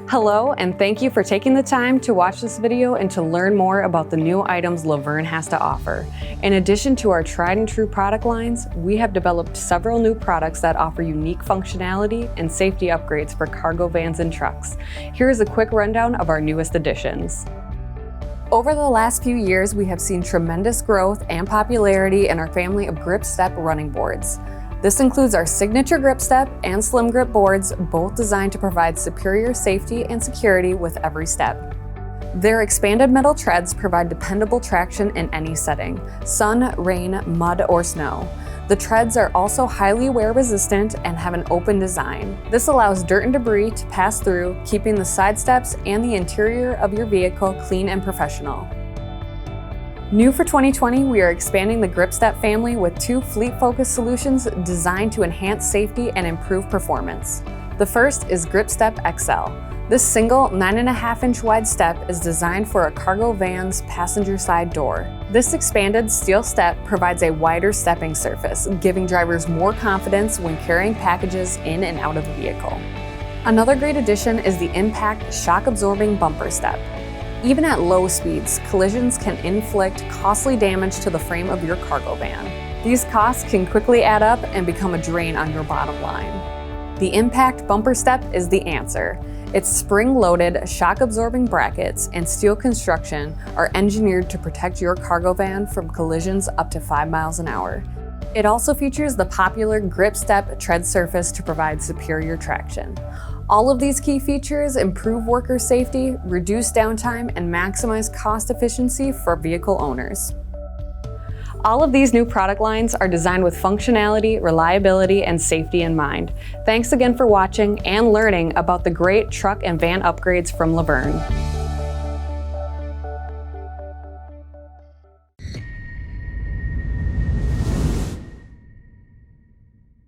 Hello, and thank you for taking the time to watch this video and to learn more about the new items Luverne has to offer. In addition to our tried and true product lines, we have developed several new products that offer unique functionality and safety upgrades for cargo vans and trucks. Here is a quick rundown of our newest additions. Over the last few years, we have seen tremendous growth and popularity in our family of grip step running boards. This includes our signature grip step and slim grip boards, both designed to provide superior safety and security with every step. Their expanded metal treads provide dependable traction in any setting: sun, rain, mud, or snow. The treads are also highly wear resistant and have an open design. This allows dirt and debris to pass through, keeping the side steps and the interior of your vehicle clean and professional. New for 2020, we are expanding the grip step family with two fleet-focused solutions designed to enhance safety and improve performance. The first is Grip Step XL. This single 9.5-inch wide step is designed for a cargo van's passenger side door. This expanded steel step provides a wider stepping surface, giving drivers more confidence when carrying packages in and out of the vehicle. Another great addition is the Impact shock-absorbing bumper step. Even at low speeds, collisions can inflict costly damage to the frame of your cargo van. These costs can quickly add up and become a drain on your bottom line. The Impact bumper step is the answer. Its spring-loaded, shock-absorbing brackets and steel construction are engineered to protect your cargo van from collisions up to 5 miles an hour. It also features the popular Grip Step tread surface to provide superior traction. All of these key features improve worker safety, reduce downtime, and maximize cost efficiency for vehicle owners. All of these new product lines are designed with functionality, reliability, and safety in mind. Thanks again for watching and learning about the great truck and van upgrades from Luverne.